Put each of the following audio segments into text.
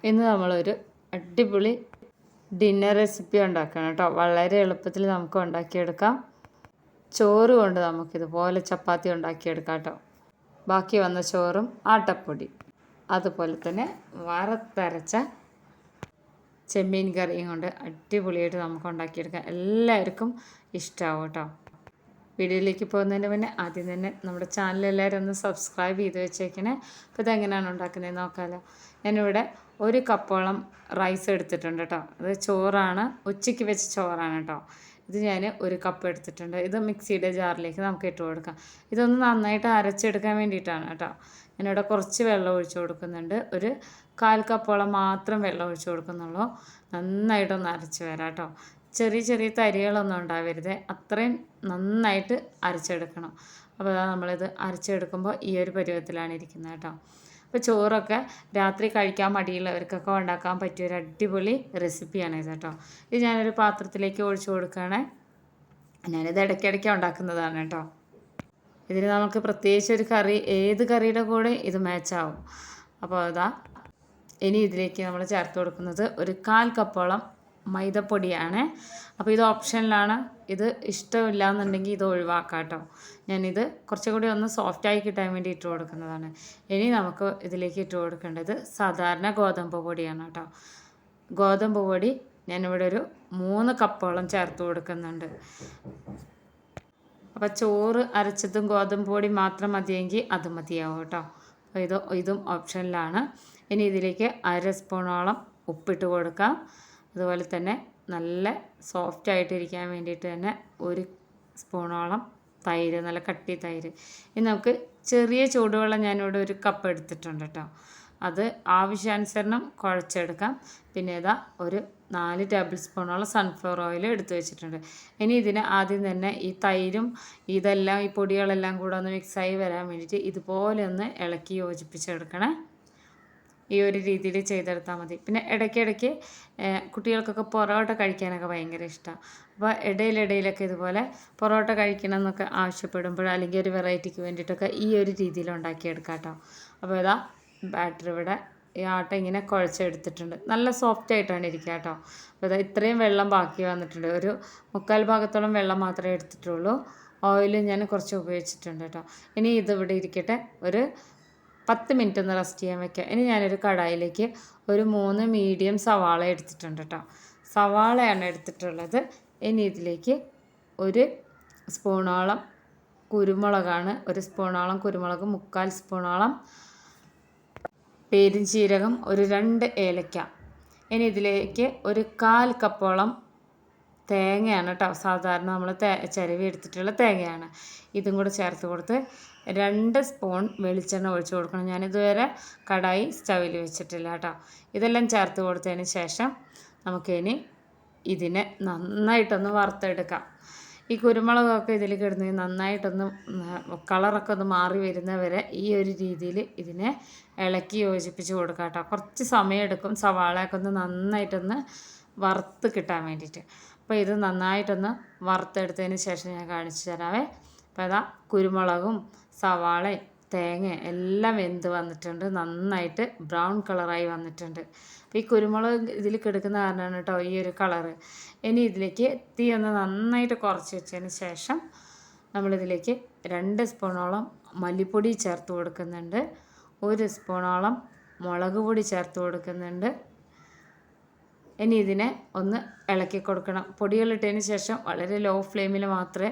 ഇന്ന് നമ്മളൊരു അടിപൊളി ഡിന്നർ റെസിപ്പി ഉണ്ടാക്കണം കേട്ടോ. വളരെ എളുപ്പത്തിൽ നമുക്ക് ഉണ്ടാക്കിയെടുക്കാം. ചോറ് കൊണ്ട് നമുക്കിതുപോലെ ചപ്പാത്തി ഉണ്ടാക്കിയെടുക്കാം കേട്ടോ. ബാക്കി വന്ന ചോറും ആട്ടപ്പൊടി അതുപോലെ തന്നെ വറുത്തരച്ച ചെമ്മീൻ കറിയും കൊണ്ട് അടിപൊളിയായിട്ട് നമുക്ക് ഉണ്ടാക്കിയെടുക്കാം. എല്ലാവർക്കും ഇഷ്ടമാവും കേട്ടോ. വീഡിയോയിലേക്ക് പോകുന്നതിന് മുന്നേ ആദ്യം തന്നെ നമ്മുടെ ചാനൽ എല്ലാവരും ഒന്ന് സബ്സ്ക്രൈബ് ചെയ്ത് വെച്ചേക്കണേ. അപ്പോൾ ഇതെങ്ങനെയാണ് ഉണ്ടാക്കുന്നത് നോക്കാമല്ലോ. ഞാനിവിടെ 1 കപ്പോളം റൈസ് എടുത്തിട്ടുണ്ട് കേട്ടോ. അത് ചോറാണ്, ഉച്ചയ്ക്ക് വെച്ച ചോറാണ് കേട്ടോ. ഇത് ഞാൻ 1 കപ്പ് എടുത്തിട്ടുണ്ട്. ഇത് മിക്സിയുടെ ജാറിലേക്ക് നമുക്ക് ഇട്ട് കൊടുക്കാം. ഇതൊന്ന് നന്നായിട്ട് അരച്ചെടുക്കാൻ വേണ്ടിയിട്ടാണ് കേട്ടോ. ഞാനിവിടെ കുറച്ച് വെള്ളം ഒഴിച്ച് കൊടുക്കുന്നുണ്ട്. ഒരു 1/4 കപ്പോളം മാത്രം വെള്ളം ഒഴിച്ച് കൊടുക്കുന്നുള്ളൂ. നന്നായിട്ടൊന്ന് അരച്ച് വരാം കേട്ടോ. ചെറിയ ചെറിയ തരികളൊന്നും ഉണ്ടാവരുത്, അത്രയും നന്നായിട്ട് അരച്ചെടുക്കണം. അപ്പോൾ നമ്മളിത് അരച്ചെടുക്കുമ്പോൾ ഈ ഒരു പരുവത്തിലാണ് ഇരിക്കുന്നത് കേട്ടോ. അപ്പോൾ ചോറൊക്കെ രാത്രി കഴിക്കാൻ മടിയുള്ളവർക്കൊക്കെ ഉണ്ടാക്കാൻ പറ്റിയ ഒരു അടിപൊളി റെസിപ്പിയാണ് ഇത് കേട്ടോ. ഇത് ഞാനൊരു പാത്രത്തിലേക്ക് ഒഴിച്ചു കൊടുക്കുകയാണ്. ഞാനിത് ഇടയ്ക്കിടയ്ക്ക് ഉണ്ടാക്കുന്നതാണ് കേട്ടോ. ഇതിന് നമുക്ക് പ്രത്യേകിച്ച് ഒരു കറി, ഏത് കറിയുടെ കൂടെ ഇത് മാച്ചാവും. അപ്പോൾ ഇനി ഇതിലേക്ക് നമ്മൾ ചേർത്ത് കൊടുക്കുന്നത് ഒരു 1/4 കപ്പോളം മൈദപ്പൊടിയാണ്. അപ്പോൾ ഇത് ഓപ്ഷനിലാണ്. ഇത് ഇഷ്ടമില്ല എന്നുണ്ടെങ്കിൽ ഇത് ഒഴിവാക്കാം കേട്ടോ. ഞാനിത് കുറച്ചുകൂടി ഒന്ന് സോഫ്റ്റായി കിട്ടാൻ വേണ്ടി ഇട്ട് കൊടുക്കുന്നതാണ്. ഇനി നമുക്ക് ഇതിലേക്ക് ഇട്ട് കൊടുക്കേണ്ടത് സാധാരണ ഗോതമ്പ് പൊടിയാണ് കേട്ടോ. ഗോതമ്പ് പൊടി ഞാനിവിടെ ഒരു 3 കപ്പോളം ചേർത്ത് കൊടുക്കുന്നുണ്ട്. അപ്പോൾ ചോറ് അരച്ചതും ഗോതമ്പ് പൊടി മാത്രം മതിയെങ്കിൽ അത് മതിയാവും കേട്ടോ. അപ്പോൾ ഇതും ഓപ്ഷനിലാണ്. ഇനി ഇതിലേക്ക് 1/2 സ്പൂണോളം ഉപ്പിട്ട് കൊടുക്കാം. അതുപോലെ തന്നെ നല്ല സോഫ്റ്റായിട്ടിരിക്കാൻ വേണ്ടിയിട്ട് തന്നെ 1 സ്പൂണോളം തൈര്, നല്ല കട്ടി തൈര്. ഇനി നമുക്ക് ചെറിയ ചൂടുവെള്ളം ഞാനിവിടെ 1 കപ്പ് എടുത്തിട്ടുണ്ട് കേട്ടോ. അത് ആവശ്യാനുസരണം കുഴച്ചെടുക്കാം. പിന്നെ ഒരു 4 ടേബിൾ സ്പൂണോളം സൺഫ്ലവർ ഓയിൽ എടുത്ത് വെച്ചിട്ടുണ്ട്. ഇനി ഇതിന് ആദ്യം തന്നെ ഈ തൈരും ഇതെല്ലാം, ഈ പൊടികളെല്ലാം കൂടെ ഒന്ന് മിക്സായി വരാൻ വേണ്ടിയിട്ട് ഇതുപോലെ ഒന്ന് ഇളക്കി യോജിപ്പിച്ചെടുക്കണേ. ഈ ഒരു രീതിയിൽ ചെയ്തെടുത്താൽ മതി. പിന്നെ ഇടയ്ക്കിടയ്ക്ക് കുട്ടികൾക്കൊക്കെ പൊറോട്ട കഴിക്കാനൊക്കെ ഭയങ്കര ഇഷ്ടമാണ്. അപ്പോൾ ഇടയിലിടയിലൊക്കെ ഇതുപോലെ പൊറോട്ട കഴിക്കണം എന്നൊക്കെ ആവശ്യപ്പെടുമ്പോൾ, അല്ലെങ്കിൽ ഒരു വെറൈറ്റിക്ക് വേണ്ടിയിട്ടൊക്കെ ഈ ഒരു രീതിയിൽ ഉണ്ടാക്കിയെടുക്കാം കേട്ടോ. അപ്പോൾ ബാറ്റർ ഇവിടെ ഈ ആട്ട ഇങ്ങനെ കുഴച്ചെടുത്തിട്ടുണ്ട്. നല്ല സോഫ്റ്റ് ആയിട്ടാണ് ഇരിക്കുക കേട്ടോ. അപ്പോൾ ഇത്രയും വെള്ളം ബാക്കി വന്നിട്ടുണ്ട്. ഒരു 3/4 ഭാഗത്തോളം വെള്ളം മാത്രമേ എടുത്തിട്ടുള്ളൂ. ഓയിൽ ഞാൻ കുറച്ച് ഉപയോഗിച്ചിട്ടുണ്ട് കേട്ടോ. ഇനി ഇതിവിടെ ഇരിക്കട്ടെ. ഒരു 10 മിനിറ്റ് ഒന്ന് റെസ്റ്റ് ചെയ്യാൻ വെക്കാം. ഇനി ഞാനൊരു കടായിലേക്ക് ഒരു 3 മീഡിയം സവാള എടുത്തിട്ടുണ്ട് കേട്ടോ. സവാളയാണ് എടുത്തിട്ടുള്ളത്. ഇനി ഇതിലേക്ക് 1 സ്പൂണോളം കുരുമുളകാണ്. 1 സ്പൂണോളം കുരുമുളക്, 3/4 സ്പൂണോളം പെരുംജീരകം, ഒരു 2 ഏലക്ക. ഇനി ഇതിലേക്ക് ഒരു 1/4 കപ്പോളം തേങ്ങയാണ് കേട്ടോ. സാധാരണ നമ്മൾ ചിരവി എടുത്തിട്ടുള്ള തേങ്ങയാണ്. ഇതും കൂടെ ചേർത്ത് കൊടുത്ത് 2 സ്പൂൺ വെളിച്ചെണ്ണ ഒഴിച്ച് കൊടുക്കണം. ഞാനിതുവരെ കടായി സ്റ്റവിൽ വെച്ചിട്ടില്ല കേട്ടോ. ഇതെല്ലാം ചേർത്ത് കൊടുത്തതിന് ശേഷം നമുക്കിനി ഇതിനെ നന്നായിട്ടൊന്ന് വറുത്തെടുക്കാം. ഈ കുരുമുളകൊക്കെ ഇതിൽ കിടന്ന് നന്നായിട്ടൊന്ന് കളറൊക്കെ ഒന്ന് മാറി വരുന്നവരെ ഈ ഒരു രീതിയിൽ ഇതിനെ ഇളക്കി യോജിപ്പിച്ച് കൊടുക്കാം കേട്ടോ. കുറച്ച് സമയമെടുക്കും സവാളയൊക്കെ ഒന്ന് നന്നായിട്ടൊന്ന് വറുത്ത് കിട്ടാൻ വേണ്ടിയിട്ട്. അപ്പോൾ ഇത് നന്നായിട്ടൊന്ന് വറുത്തെടുത്തതിന് ശേഷം ഞാൻ കാണിച്ചു തരാവേ. അപ്പോൾ കുരുമുളകും സവാളയും തേങ്ങ എല്ലാം വെന്ത് വന്നിട്ടുണ്ട്. നന്നായിട്ട് ബ്രൗൺ കളറായി വന്നിട്ടുണ്ട്. അപ്പോൾ ഈ കുരുമുളക് ഇതിൽ കിടക്കുന്ന കാരണമാണ് കേട്ടോ ഈ ഒരു കളറ്. ഇനി ഇതിലേക്ക് തീ ഒന്ന് നന്നായിട്ട് കുറച്ച് വെച്ചതിന് ശേഷം നമ്മളിതിലേക്ക് 2 സ്പൂണോളം മല്ലിപ്പൊടി ചേർത്ത് കൊടുക്കുന്നുണ്ട്. 1 സ്പൂണോളം മുളക് പൊടി ചേർത്ത് കൊടുക്കുന്നുണ്ട്. ഇനി ഇതിനെ ഒന്ന് ഇളക്കി കൊടുക്കണം. പൊടികളിട്ടതിന് ശേഷം വളരെ ലോ ഫ്ലെയിമിൽ മാത്രമേ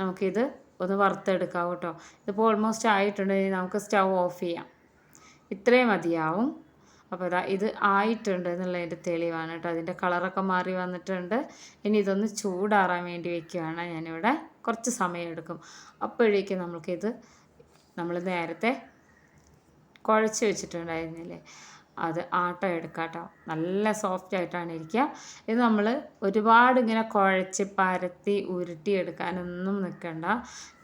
നമുക്കിത് ഒന്ന് വറുത്തെടുക്കാം കേട്ടോ. ഇതിപ്പോൾ ഓൾമോസ്റ്റ് ആയിട്ടുണ്ട്. നമുക്ക് സ്റ്റൗ ഓഫ് ചെയ്യാം. ഇത്രയും മതിയാവും. അപ്പോൾ ഇത് ആയിട്ടുണ്ട് എന്നുള്ളതിൻ്റെ തെളിവാണ് കേട്ടോ. അതിൻ്റെ കളറൊക്കെ മാറി വന്നിട്ടുണ്ട്. ഇനി ഇതൊന്ന് ചൂടാറാൻ വേണ്ടി വയ്ക്കുകയാണ് ഞാനിവിടെ. കുറച്ച് സമയമെടുക്കും. അപ്പോഴേക്കും നമ്മൾ നേരത്തെ കുഴച്ച് വെച്ചിട്ടുണ്ടായിരുന്നില്ലേ, അത് ആട്ട എടുക്കാം കേട്ടോ. നല്ല സോഫ്റ്റ് ആയിട്ടാണ് ഇരിക്കുക. ഇത് നമ്മൾ ഒരുപാട് ഇങ്ങനെ കുഴച്ച് പരത്തി ഉരുട്ടിയെടുക്കാനൊന്നും നിൽക്കണ്ട.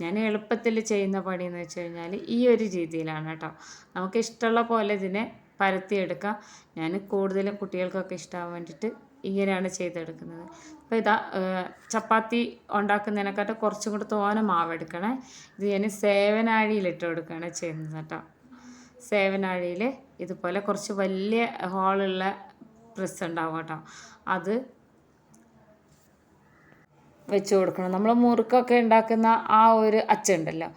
ഞാൻ എളുപ്പത്തിൽ ചെയ്യുന്ന പണിയെന്ന് വെച്ച് കഴിഞ്ഞാൽ ഈ ഒരു രീതിയിലാണ് കേട്ടോ. നമുക്ക് ഇഷ്ടമുള്ള പോലെ ഇതിനെ പരത്തിയെടുക്കാം. ഞാൻ കൂടുതലും കുട്ടികൾക്കൊക്കെ ഇഷ്ടമാകാൻ വേണ്ടിയിട്ട് ഇങ്ങനെയാണ് ചെയ്തെടുക്കുന്നത്. അപ്പോൾ ചപ്പാത്തി ഉണ്ടാക്കുന്നതിനെക്കാട്ടും കുറച്ചും കൂടി തോനെ മാവ് എടുക്കണേ. ഇത് ഞാൻ സേവനാഴിയിലിട്ട് കൊടുക്കുകയാണ് ചെയ്യുന്നത് കേട്ടോ. സേവനാഴിയിൽ ഇതുപോലെ കുറച്ച് വലിയ ഹോളുള്ള പ്രസ് ഉണ്ടാവും കേട്ടോ, അത് വെച്ച് കൊടുക്കണം. നമ്മൾ മുറുക്കൊക്കെ ഉണ്ടാക്കുന്ന ആ ഒരു അച്ചുണ്ടല്ലോ,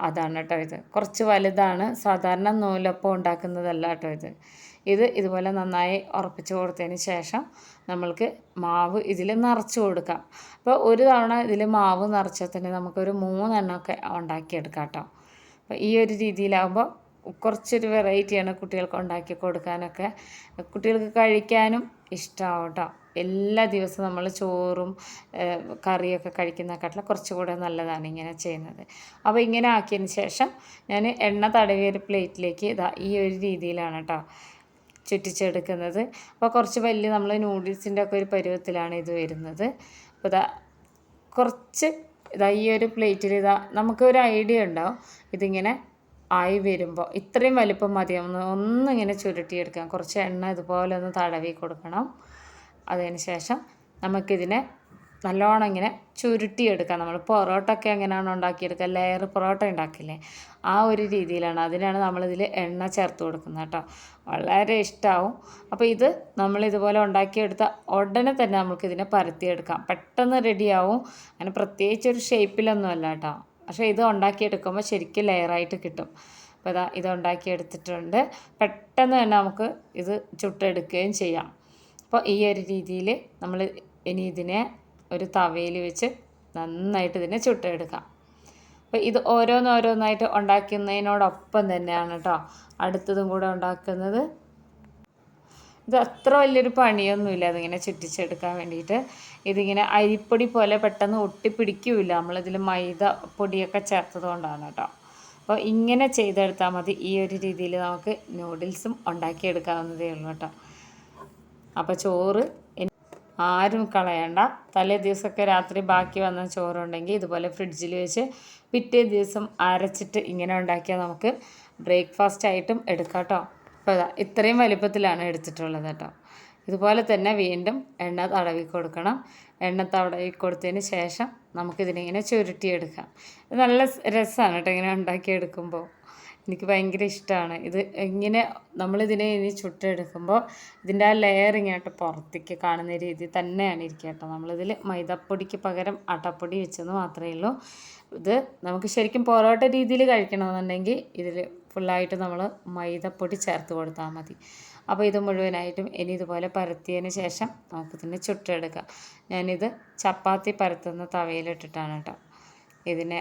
അതാണ് കേട്ടോ ഇത്. കുറച്ച് വലുതാണ്, സാധാരണ നൂലപ്പം ഉണ്ടാക്കുന്നതല്ല കേട്ടോ ഇത് ഇതുപോലെ നന്നായി ഉറപ്പിച്ച് കൊടുത്തതിന് ശേഷം നമ്മൾക്ക് മാവ് ഇതിൽ നിറച്ച് കൊടുക്കാം. അപ്പോൾ ഒരു തവണ ഇതിൽ മാവ് നിറച്ചാൽ തന്നെ നമുക്കൊരു 3 എണ്ണമൊക്കെ ഉണ്ടാക്കിയെടുക്കാം കേട്ടോ. അപ്പോൾ ഈ ഒരു രീതിയിലാകുമ്പോൾ കുറച്ചൊരു വെറൈറ്റിയാണ് കുട്ടികൾക്ക് ഉണ്ടാക്കി കൊടുക്കാനൊക്കെ, കുട്ടികൾക്ക് കഴിക്കാനും ഇഷ്ടമാവും കേട്ടോ. എല്ലാ ദിവസവും നമ്മൾ ചോറും കറിയൊക്കെ കഴിക്കുന്നതിനെക്കാട്ടിലും കുറച്ചുകൂടെ നല്ലതാണ് ഇങ്ങനെ ചെയ്യുന്നത്. അപ്പോൾ ഇങ്ങനെ ആക്കിയതിന് ശേഷം ഞാൻ എണ്ണ തടവിയ ഒരു പ്ലേറ്റിലേക്ക് ഇതാ ഈ ഒരു രീതിയിലാണ് കേട്ടോ ചുറ്റിച്ചെടുക്കുന്നത്. അപ്പോൾ കുറച്ച് വലിയ നമ്മൾ നൂഡിൽസിൻ്റെ ഒക്കെ ഒരു പരുവത്തിലാണ് ഇത് വരുന്നത്. അപ്പോൾ ഇതാ കുറച്ച് ഇതാ ഈ ഒരു പ്ലേറ്റിൽ ഇതാ നമുക്കൊരു ഐഡിയ ഉണ്ടാവും ഇതിങ്ങനെ ആയി വരുമ്പോൾ ഇത്രയും വലിപ്പം മതി, ഒന്നിങ്ങനെ ചുരുട്ടിയെടുക്കാം. കുറച്ച് എണ്ണ ഇതുപോലെ ഒന്ന് തടവി കൊടുക്കണം. അതിന് ശേഷം നമുക്കിതിനെ നല്ലോണം ഇങ്ങനെ ചുരുട്ടിയെടുക്കാം. നമ്മൾ പൊറോട്ട ഒക്കെ എങ്ങനെയാണ് ഉണ്ടാക്കിയെടുക്കുക, ലെയർ പൊറോട്ട ഉണ്ടാക്കില്ലേ, ആ ഒരു രീതിയിലാണ്, അതിനാണ് നമ്മളിതിൽ എണ്ണ ചേർത്ത് കൊടുക്കുന്നത് കേട്ടോ. വളരെ ഇഷ്ടമാവും. അപ്പോൾ ഇത് നമ്മളിതുപോലെ ഉണ്ടാക്കിയെടുത്ത ഉടനെ തന്നെ നമുക്കിതിനെ പരത്തിയെടുക്കാം, പെട്ടെന്ന് റെഡിയാവും. അങ്ങനെ പ്രത്യേകിച്ചൊരു ഷേപ്പിലൊന്നും അല്ല കേട്ടോ, പക്ഷേ ഇത് ഉണ്ടാക്കിയെടുക്കുമ്പോൾ ശരിക്കും ലെയറായിട്ട് കിട്ടും. അപ്പോൾ ഇത് ഉണ്ടാക്കിയെടുത്തിട്ടുണ്ട്. പെട്ടെന്ന് തന്നെ നമുക്ക് ഇത് ചുട്ടെടുക്കുകയും ചെയ്യാം. അപ്പോൾ ഈ ഒരു രീതിയിൽ നമ്മൾ ഇനി ഇതിനെ ഒരു തവയിൽ വെച്ച് നന്നായിട്ട് ഇതിനെ ചുട്ടെടുക്കാം. അപ്പോൾ ഇത് ഓരോന്നോരോന്നായിട്ട് ഉണ്ടാക്കുന്നതിനോടൊപ്പം തന്നെയാണ് കേട്ടോ അടുത്തതും കൂടെ ഉണ്ടാക്കുന്നത്. ഇത് അത്ര വലിയൊരു പണിയൊന്നുമില്ല അതിങ്ങനെ ചുറ്റിച്ചെടുക്കാൻ വേണ്ടിയിട്ട്. ഇതിങ്ങനെ അരിപ്പൊടി പോലെ പെട്ടെന്ന് ഒട്ടിപ്പിടിക്കില്ല, നമ്മളിതിൽ മൈദ പൊടിയൊക്കെ ചേർത്തത് കൊണ്ടാണ് കേട്ടോ. അപ്പോൾ ഇങ്ങനെ ചെയ്തെടുത്താൽ മതി. ഈ ഒരു രീതിയിൽ നമുക്ക് നൂഡിൽസും ഉണ്ടാക്കിയെടുക്കാവുന്നതേ ഉള്ളൂ കേട്ടോ. അപ്പോൾ ചോറ് ആരും കളയണ്ട. തലേ ദിവസമൊക്കെ രാത്രി ബാക്കി വന്ന ചോറുണ്ടെങ്കിൽ ഇതുപോലെ ഫ്രിഡ്ജിൽ വെച്ച് പിറ്റേ ദിവസം അരച്ചിട്ട് ഇങ്ങനെ ഉണ്ടാക്കിയാൽ നമുക്ക് ബ്രേക്ക്ഫാസ്റ്റ് ആയിട്ടും എടുക്കാം കേട്ടോ. അപ്പോൾ ഇത്രയും വലിപ്പത്തിലാണ് എടുത്തിട്ടുള്ളത് കേട്ടോ. ഇതുപോലെ തന്നെ വീണ്ടും എണ്ണ തടവി കൊടുക്കണം. എണ്ണ തടവി കൊടുത്തതിന് ശേഷം നമുക്കിതിനിങ്ങനെ ചുരുട്ടിയെടുക്കാം. ഇത് നല്ല രസമാണ് കേട്ടോ ഇങ്ങനെ ഉണ്ടാക്കിയെടുക്കുമ്പോൾ, എനിക്ക് ഭയങ്കര ഇഷ്ടമാണ് ഇത്. ഇങ്ങനെ നമ്മളിതിനെ ഇനി ചുട്ടെടുക്കുമ്പോൾ ഇതിൻ്റെ ആ ലെയർ ഇങ്ങോട്ട് പുറത്തേക്ക് കാണുന്ന രീതി തന്നെയാണ് ഇരിക്കുക കേട്ടോ. നമ്മളിതിൽ മൈദപ്പൊടിക്ക് പകരം ആട്ടപ്പൊടി വെച്ചെന്ന് മാത്രമേ ഉള്ളൂ. ഇത് നമുക്ക് ശരിക്കും പൊറോട്ട രീതിയിൽ കഴിക്കണമെന്നുണ്ടെങ്കിൽ ഇതിൽ ഫുള്ളായിട്ട് നമ്മൾ മൈദപ്പൊടി ചേർത്ത് കൊടുത്താൽ മതി. അപ്പോൾ ഇത് മുഴുവനായിട്ടും ഇനി ഇതുപോലെ പരത്തിയതിന് ശേഷം നമുക്കിതിനെ ചുട്ടെടുക്കാം. ഞാനിത് ചപ്പാത്തി പരത്തുന്ന തവയിലിട്ടിട്ടാണ് കേട്ടോ ഇതിനെ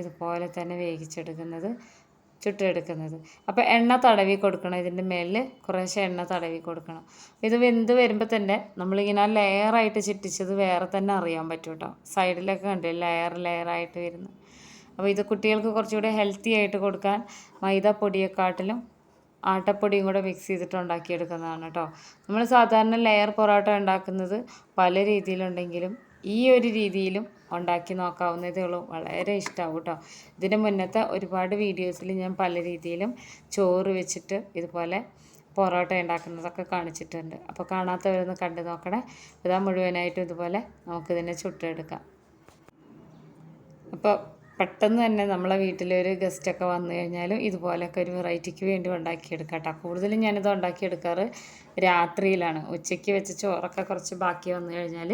ഇതുപോലെ തന്നെ വേവിച്ചെടുക്കുന്നത്, ചുട്ടെടുക്കുന്നത്. അപ്പോൾ എണ്ണ തടവി കൊടുക്കണം, ഇതിൻ്റെ മേലിൽ കുറേശ്ശെ എണ്ണ തടവി കൊടുക്കണം. ഇത് വെന്ത് വരുമ്പോൾ തന്നെ നമ്മളിങ്ങനെ ആ ലെയറായിട്ട് ചുറ്റിച്ചത് വേറെ തന്നെ അറിയാൻ പറ്റും കേട്ടോ. സൈഡിലൊക്കെ കണ്ടില്ലേ ലെയറായിട്ട് വരുന്നത്. അപ്പോൾ ഇത് കുട്ടികൾക്ക് കുറച്ചുകൂടി ഹെൽത്തി ആയിട്ട് കൊടുക്കാൻ മൈദപ്പൊടിയെക്കാട്ടിലും ആട്ടപ്പൊടിയും കൂടെ മിക്സ് ചെയ്തിട്ട് ഉണ്ടാക്കിയെടുക്കുന്നതാണ് കേട്ടോ. നമ്മൾ സാധാരണ ലെയർ പൊറോട്ട ഉണ്ടാക്കുന്നത് പല രീതിയിലുണ്ടെങ്കിലും ഈ ഒരു രീതിയിലും ഉണ്ടാക്കി നോക്കാവുന്നതേ ഉള്ളൂ. വളരെ ഇഷ്ടമാവും കേട്ടോ. ഇതിന് മുന്നത്തെ ഒരുപാട് വീഡിയോസിൽ ഞാൻ പല രീതിയിലും ചോറ് വെച്ചിട്ട് ഇതുപോലെ പൊറോട്ട ഉണ്ടാക്കുന്നതൊക്കെ കാണിച്ചിട്ടുണ്ട്. അപ്പോൾ കാണാത്തവരൊന്ന് കണ്ടു നോക്കണേ. ഇതാ മുഴുവനായിട്ടും ഇതുപോലെ നമുക്കിതിനെ ചുട്ടെടുക്കാം. അപ്പോൾ പെട്ടെന്ന് തന്നെ നമ്മളെ വീട്ടിലൊരു ഗസ്റ്റൊക്കെ വന്നു കഴിഞ്ഞാലും ഇതുപോലെയൊക്കെ ഒരു വെറൈറ്റിക്ക് വേണ്ടി ഉണ്ടാക്കിയെടുക്കാം കേട്ടോ. കൂടുതലും ഞാനിത് ഉണ്ടാക്കിയെടുക്കാറ് രാത്രിയിലാണ്. ഉച്ചയ്ക്ക് വെച്ച ചോറൊക്കെ കുറച്ച് ബാക്കി വന്നു കഴിഞ്ഞാൽ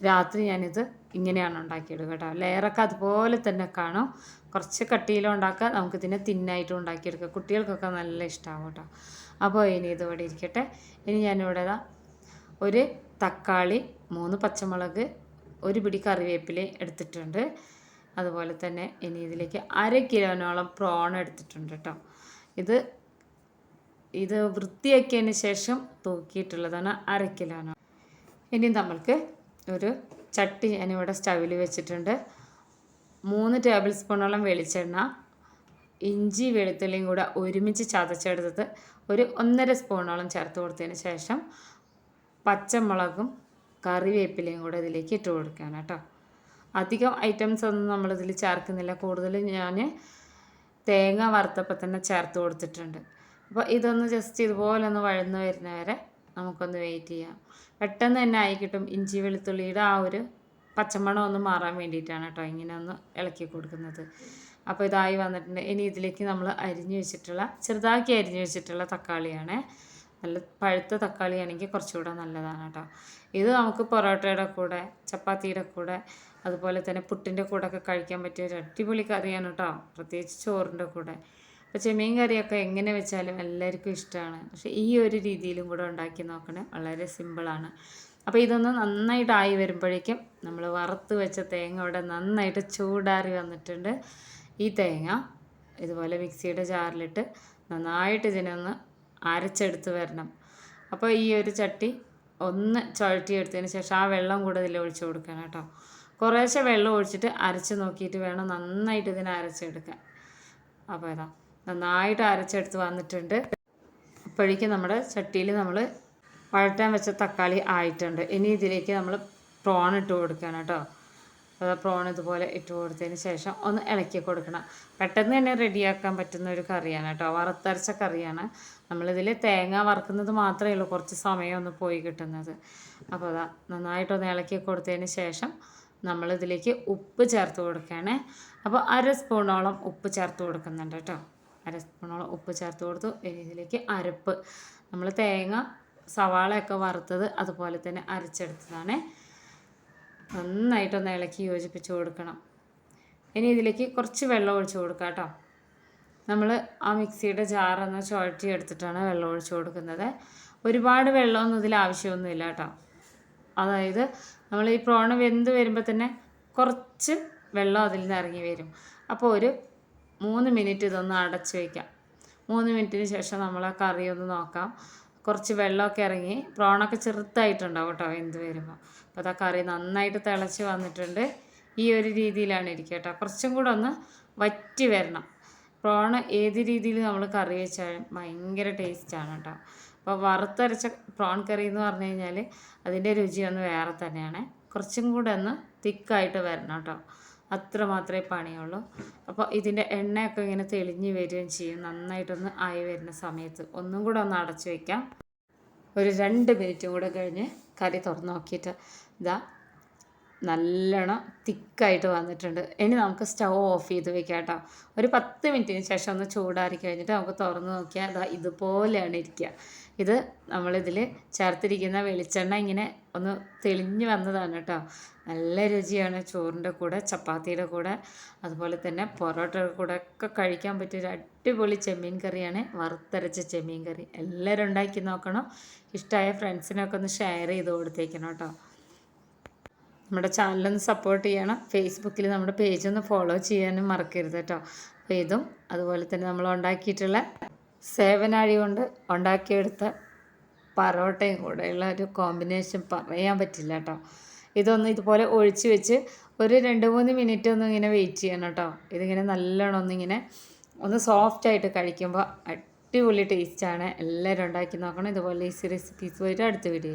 രാത്രി ഞാനിത് ഇങ്ങനെയാണ് ഉണ്ടാക്കിയെടുക്കുക കേട്ടോ. ലെയറൊക്കെ അതുപോലെ തന്നെ കാണും. കുറച്ച് കട്ടിയിലും ഉണ്ടാക്കുക, നമുക്കിതിനെ തിന്നായിട്ടും ഉണ്ടാക്കിയെടുക്കുക. കുട്ടികൾക്കൊക്കെ നല്ല ഇഷ്ടമാവും കേട്ടോ. അപ്പോൾ ഇനി ഇതിവിടെ ഇരിക്കട്ടെ. ഇനി ഞാനിവിടെ ഒരു തക്കാളി, 3 പച്ചമുളക്, ഒരു പിടി കറിവേപ്പില എടുത്തിട്ടുണ്ട്. അതുപോലെ തന്നെ ഇനി ഇതിലേക്ക് 1/2 കിലോനോളം പ്രോൺ എടുത്തിട്ടുണ്ട് കേട്ടോ. ഇത് വൃത്തിയാക്കിയതിന് ശേഷം തൂക്കിയിട്ടുള്ളതാണ് 1/2 കിലോനോളം. ഇനി നമ്മൾക്ക് ഒരു ചട്ടി ഞാനിവിടെ സ്റ്റവിൽ വെച്ചിട്ടുണ്ട്. 3 ടേബിൾ സ്പൂണോളം വെളിച്ചെണ്ണ, ഇഞ്ചി വെളുത്തുള്ളിയും കൂടെ ഒരുമിച്ച് ചതച്ചെടുത്തത് ഒരു 1.5 സ്പൂണോളം ചേർത്ത് കൊടുത്തതിന് ശേഷം പച്ചമുളകും കറിവേപ്പിലയും കൂടെ ഇതിലേക്ക് ഇട്ട് കൊടുക്കുകയാണ് കേട്ടോ. അധികം ഐറ്റംസ് ഒന്നും നമ്മളിതിൽ ചേർക്കുന്നില്ല. കൂടുതലും ഞാൻ തേങ്ങ വറുത്തപ്പോൾ തന്നെ ചേർത്ത് കൊടുത്തിട്ടുണ്ട്. അപ്പോൾ ഇതൊന്ന് ജസ്റ്റ് ഇതുപോലെ ഒന്ന് വഴന്ന് വരുന്നവരെ നമുക്കൊന്ന് വെയിറ്റ് ചെയ്യാം. പെട്ടെന്ന് തന്നെ ആയി കിട്ടും. ഇഞ്ചി വെളുത്തുള്ളിയുടെ ആ ഒരു പച്ചമണം ഒന്ന് മാറാൻ വേണ്ടിയിട്ടാണ് കേട്ടോ ഇങ്ങനെ ഒന്ന് ഇളക്കി കൊടുക്കുന്നത്. അപ്പോൾ ഇതായി വന്നിട്ടുണ്ട്. ഇനി ഇതിലേക്ക് നമ്മൾ ചെറുതാക്കി അരിഞ്ഞു വെച്ചിട്ടുള്ള തക്കാളിയാണ്. നല്ല പഴുത്ത തക്കാളിയാണെങ്കിൽ കുറച്ചുകൂടെ നല്ലതാണ് കേട്ടോ. ഇത് നമുക്ക് പൊറോട്ടയുടെ കൂടെ, ചപ്പാത്തിയുടെ കൂടെ, അതുപോലെ തന്നെ പുട്ടിൻ്റെ കൂടെ ഒക്കെ കഴിക്കാൻ പറ്റിയ ഒരു അടിപൊളി കറിയാണ് കേട്ടോ, പ്രത്യേകിച്ച് ചോറിൻ്റെ കൂടെ. അപ്പോൾ ചെമ്മീൻ കറിയൊക്കെ എങ്ങനെ വെച്ചാലും എല്ലാവർക്കും ഇഷ്ടമാണ്. പക്ഷേ ഈ ഒരു രീതിയിലും കൂടെ ഉണ്ടാക്കി നോക്കണേ, വളരെ സിമ്പിളാണ്. അപ്പോൾ ഇതൊന്ന് നന്നായിട്ടായി വരുമ്പോഴേക്കും നമ്മൾ വറുത്ത് വെച്ച തേങ്ങ ഇവിടെ നന്നായിട്ട് ചൂടാറി വന്നിട്ടുണ്ട്. ഈ തേങ്ങ ഇതുപോലെ മിക്സിയുടെ ജാറിലിട്ട് നന്നായിട്ട് ഇതിനൊന്ന് അരച്ചെടുത്ത് വരണം. അപ്പോൾ ഈ ഒരു ചട്ടി ഒന്ന് ചുഴറ്റിയെടുത്തതിന് ശേഷം ആ വെള്ളം കൂടെ ഇതിൽ ഒഴിച്ച് കൊടുക്കണം കേട്ടോ. കുറേശ്ശെ വെള്ളം ഒഴിച്ചിട്ട് അരച്ച് നോക്കിയിട്ട് വേണം നന്നായിട്ട് ഇതിനെ അരച്ചെടുക്കാൻ. അപ്പോൾ ഇതാ നന്നായിട്ട് അരച്ചെടുത്ത് വന്നിട്ടുണ്ട്. അപ്പോഴേക്കും നമ്മുടെ ചട്ടിയിൽ നമ്മൾ വഴറ്റാൻ വെച്ച തക്കാളി ആയിട്ടുണ്ട്. ഇനി ഇതിലേക്ക് നമ്മൾ പ്രോൺ ഇട്ട് കൊടുക്കണം കേട്ടോ. പ്രോൺ ഇതുപോലെ ഇട്ട് കൊടുത്തതിന് ശേഷം ഒന്ന് ഇളക്കി കൊടുക്കണം. പെട്ടെന്ന് തന്നെ റെഡിയാക്കാൻ പറ്റുന്ന ഒരു കറിയാണ് കേട്ടോ, വറുത്തരച്ച കറിയാണ്. നമ്മളിതിൽ തേങ്ങ വറുക്കുന്നത് മാത്രമേ ഉള്ളൂ കുറച്ച് സമയം ഒന്ന് പോയി കിട്ടുന്നത്. അപ്പോൾ അതാ നന്നായിട്ടൊന്ന് ഇളക്കി കൊടുത്തതിന് ശേഷം നമ്മളിതിലേക്ക് ഉപ്പ് ചേർത്ത് കൊടുക്കുകയാണ്. അപ്പോൾ 1 സ്പൂണോളം ഉപ്പ് ചേർത്ത് കൊടുക്കുന്നുണ്ട് കേട്ടോ. 1 സ്പൂണോളം ഉപ്പ് ചേർത്ത് കൊടുത്തു. ഇനി ഇതിലേക്ക് അരപ്പ്, നമ്മൾ തേങ്ങ സവാളയൊക്കെ വറുത്തത് അതുപോലെ തന്നെ അരച്ചെടുത്തതാണ്. നന്നായിട്ടൊന്ന് ഇളക്കി യോജിപ്പിച്ച് കൊടുക്കണം. ഇനി ഇതിലേക്ക് കുറച്ച് വെള്ളം ഒഴിച്ച് കൊടുക്കാം കേട്ടോ. നമ്മൾ ആ മിക്സിയുടെ ജാറൊന്ന് ചുഴറ്റി എടുത്തിട്ടാണ് വെള്ളം ഒഴിച്ച് കൊടുക്കുന്നത്. ഒരുപാട് വെള്ളമൊന്നും ഇതിൽ ആവശ്യമൊന്നുമില്ല കേട്ടോ. അതായത് നമ്മൾ ഈ പ്രോൺ വെന്ത് വരുമ്പോൾ തന്നെ കുറച്ച് വെള്ളം അതിൽ നിന്ന് ഇറങ്ങി വരും. അപ്പോൾ ഒരു 3 മിനിറ്റ് ഇതൊന്ന് അടച്ച് വയ്ക്കാം. 3 മിനിറ്റിന് ശേഷം നമ്മൾ ആ കറി ഒന്ന് നോക്കാം. കുറച്ച് വെള്ളമൊക്കെ ഇറങ്ങി പ്രോണൊക്കെ ചെറുതായിട്ടുണ്ടാവും കേട്ടോ വെന്ത് വരുമ്പോൾ. അപ്പോൾ ആ കറി നന്നായിട്ട് തിളച്ച് വന്നിട്ടുണ്ട്. ഈ ഒരു രീതിയിലാണ് ഇരിക്കുക കേട്ടോ. കുറച്ചും കൂടെ ഒന്ന് വറ്റി വരണം. പ്രോൺ ഏത് രീതിയിൽ നമ്മൾ കറി വെച്ചാലും ഭയങ്കര ടേസ്റ്റാണ് കേട്ടോ. അപ്പോൾ വറുത്തരച്ച പ്രോൺ കറി എന്ന് പറഞ്ഞു കഴിഞ്ഞാൽ അതിൻ്റെ രുചിയൊന്ന് വേറെ തന്നെയാണ്. കുറച്ചും കൂടെ ഒന്ന് തിക്കായിട്ട് വരണം കേട്ടോ, അത്ര മാത്രമേ പണിയുള്ളൂ. അപ്പോൾ ഇതിൻ്റെ എണ്ണയൊക്കെ ഇങ്ങനെ തെളിഞ്ഞ് വരികയും ചെയ്യും. നന്നായിട്ടൊന്ന് ആയി വരുന്ന സമയത്ത് ഒന്നും കൂടെ ഒന്ന് അടച്ചു വയ്ക്കാം. ഒരു 2 മിനിറ്റും കൂടെ കഴിഞ്ഞ് കറി തുറന്ന് നോക്കിയിട്ട് ഇതാ നല്ലോണം തിക്കായിട്ട് വന്നിട്ടുണ്ട്. ഇനി നമുക്ക് സ്റ്റൗ ഓഫ് ചെയ്ത് വെക്കാം കേട്ടോ. ഒരു 10 മിനിറ്റിന് ശേഷം ഒന്ന് ചൂടാറി കഴിഞ്ഞിട്ട് നമുക്ക് തുറന്ന് നോക്കിയാൽ ഇതാ ഇതുപോലെയാണ് ഇരിക്കുക. ഇത് നമ്മളിതിൽ ചേർത്തിരിക്കുന്ന വെളിച്ചെണ്ണ ഇങ്ങനെ ഒന്ന് തെളിഞ്ഞ് വന്നതാണ് കേട്ടോ. നല്ല രുചിയാണ്. ചോറിൻ്റെ കൂടെ, ചപ്പാത്തിയുടെ കൂടെ, അതുപോലെ തന്നെ പൊറോട്ടയുടെ കൂടെ ഒക്കെ കഴിക്കാൻ പറ്റിയൊരു അടിപൊളി ചെമ്മീൻ കറിയാണ്, വറുത്തരച്ച ചെമ്മീൻ കറി. എല്ലാവരും ഉണ്ടാക്കി നോക്കണം. ഇഷ്ടമായ ഫ്രണ്ട്സിനൊക്കെ ഒന്ന് ഷെയർ ചെയ്ത് കൊടുത്തേക്കണം കേട്ടോ. നമ്മുടെ ചാനലൊന്ന് സപ്പോർട്ട് ചെയ്യണം. ഫേസ്ബുക്കിൽ നമ്മുടെ പേജൊന്ന് ഫോളോ ചെയ്യാനും മറക്കരുത് കേട്ടോ. അപ്പോൾ ഇതും അതുപോലെ തന്നെ നമ്മൾ ഉണ്ടാക്കിയിട്ടുള്ള സേവനാഴി കൊണ്ട് ഉണ്ടാക്കിയെടുത്ത പൊറോട്ടയും കൂടെയുള്ള ഒരു കോമ്പിനേഷൻ പറയാൻ പറ്റില്ല കേട്ടോ. ഇതൊന്ന് ഇതുപോലെ ഒഴിച്ച് വെച്ച് ഒരു 2-3 മിനിറ്റ് ഒന്ന് ഇങ്ങനെ വെയിറ്റ് ചെയ്യണം കേട്ടോ. ഇതിങ്ങനെ നല്ലോണം ഒന്നിങ്ങനെ ഒന്ന് സോഫ്റ്റായിട്ട് കഴിക്കുമ്പോൾ അടിപൊളി ടേസ്റ്റാണ്. എല്ലാവരും ഉണ്ടാക്കി നോക്കണം. ഇതുപോലെ ഈസി റെസിപ്പീസ് പോയിട്ട് അടുത്ത വീഡിയോ